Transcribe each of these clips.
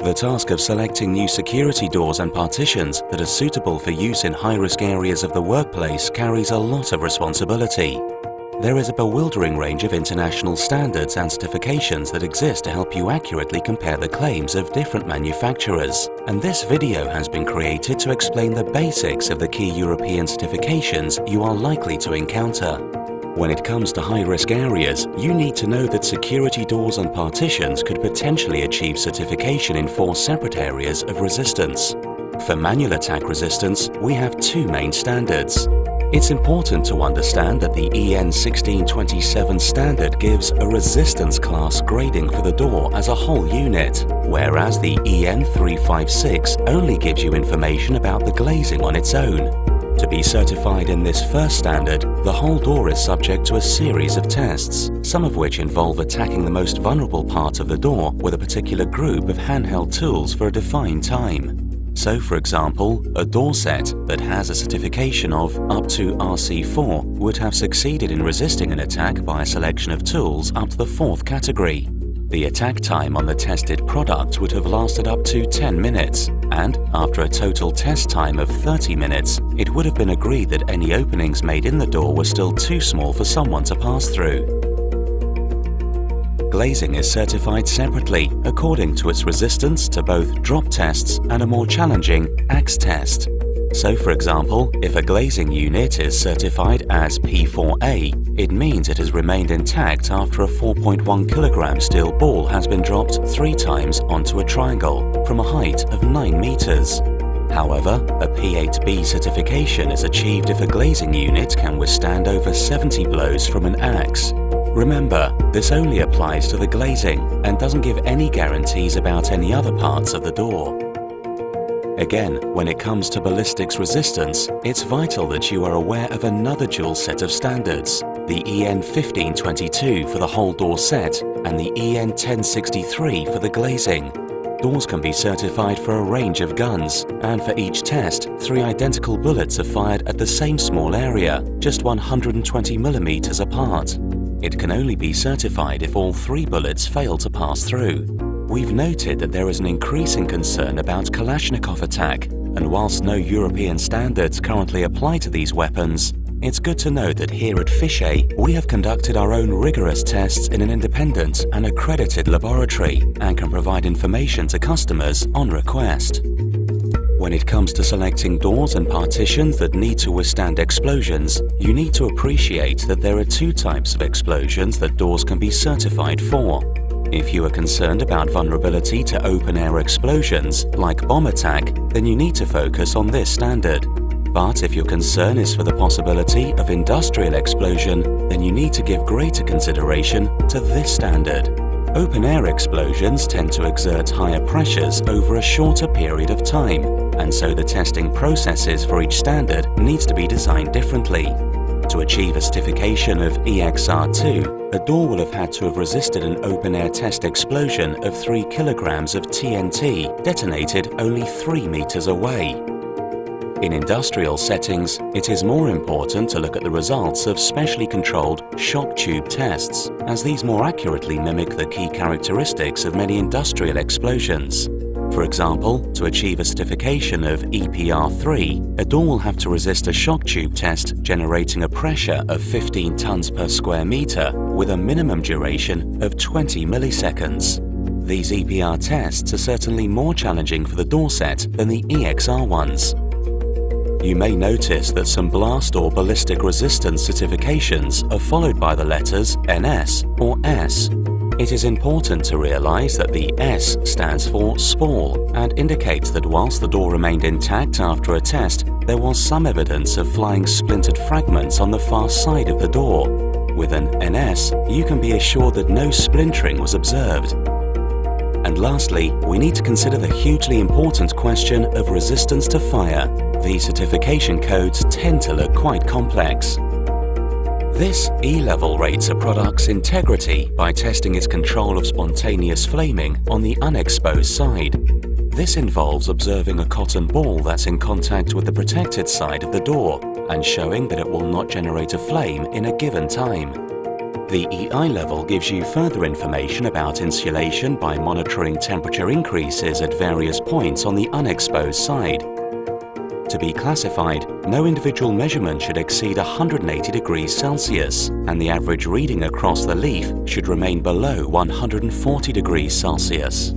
The task of selecting new security doors and partitions that are suitable for use in high-risk areas of the workplace carries a lot of responsibility. There is a bewildering range of international standards and certifications that exist to help you accurately compare the claims of different manufacturers, and this video has been created to explain the basics of the key European certifications you are likely to encounter. When it comes to high-risk areas, you need to know that security doors and partitions could potentially achieve certification in 4 separate areas of resistance. For manual attack resistance, we have 2 main standards. It's important to understand that the EN 1627 standard gives a resistance class grading for the door as a whole unit, whereas the EN 356 only gives you information about the glazing on its own. To be certified in this first standard, the whole door is subject to a series of tests, some of which involve attacking the most vulnerable part of the door with a particular group of handheld tools for a defined time. So, for example, a door set that has a certification of up to RC4 would have succeeded in resisting an attack by a selection of tools up to the 4th category. The attack time on the tested product would have lasted up to 10 minutes, and after a total test time of 30 minutes, it would have been agreed that any openings made in the door were still too small for someone to pass through. Glazing is certified separately according to its resistance to both drop tests and a more challenging axe test. So, for example, if a glazing unit is certified as P4A, it means it has remained intact after a 4.1 kg steel ball has been dropped 3 times onto a triangle from a height of 9 meters. However, a P8B certification is achieved if a glazing unit can withstand over 70 blows from an axe. Remember, this only applies to the glazing and doesn't give any guarantees about any other parts of the door. Again, when it comes to ballistics resistance, it's vital that you are aware of another dual set of standards, the EN 1522 for the whole door set and the EN 1063 for the glazing. Doors can be certified for a range of guns, and for each test, 3 identical bullets are fired at the same small area, just 120 mm apart. It can only be certified if all 3 bullets fail to pass through. We've noted that there is an increasing concern about Kalashnikov attack, and whilst no European standards currently apply to these weapons, it's good to know that here at Fichet we have conducted our own rigorous tests in an independent and accredited laboratory and can provide information to customers on request. When it comes to selecting doors and partitions that need to withstand explosions, you need to appreciate that there are 2 types of explosions that doors can be certified for. If you are concerned about vulnerability to open-air explosions, like bomb attack, then you need to focus on this standard. But if your concern is for the possibility of industrial explosion, then you need to give greater consideration to this standard. Open-air explosions tend to exert higher pressures over a shorter period of time, and so the testing processes for each standard needs to be designed differently. To achieve a certification of EXR2, a door will have had to have resisted an open-air test explosion of 3 kilograms of TNT detonated only 3 meters away. In industrial settings, it is more important to look at the results of specially controlled shock tube tests, as these more accurately mimic the key characteristics of many industrial explosions. For example, to achieve a certification of EPR3, a door will have to resist a shock tube test generating a pressure of 15 tons per square meter with a minimum duration of 20 milliseconds. These EPR tests are certainly more challenging for the door set than the EXR ones. You may notice that some blast or ballistic resistance certifications are followed by the letters NS or S. It is important to realize that the S stands for SPAL and indicates that whilst the door remained intact after a test, there was some evidence of flying splintered fragments on the far side of the door. With an NS, you can be assured that no splintering was observed. And lastly, we need to consider the hugely important question of resistance to fire. These certification codes tend to look quite complex. This E-level rates a product's integrity by testing its control of spontaneous flaming on the unexposed side. This involves observing a cotton ball that's in contact with the protected side of the door and showing that it will not generate a flame in a given time. The EI level gives you further information about insulation by monitoring temperature increases at various points on the unexposed side. To be classified, no individual measurement should exceed 180 degrees Celsius, and the average reading across the leaf should remain below 140 degrees Celsius.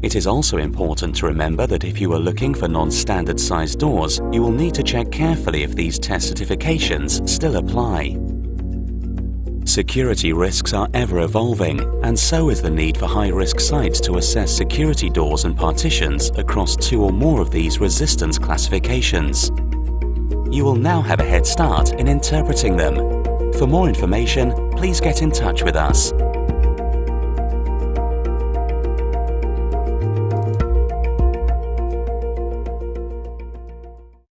It is also important to remember that if you are looking for non-standard size doors, you will need to check carefully if these test certifications still apply. Security risks are ever evolving, and so is the need for high-risk sites to assess security doors and partitions across 2 or more of these resistance classifications. You will now have a head start in interpreting them. For more information, please get in touch with us.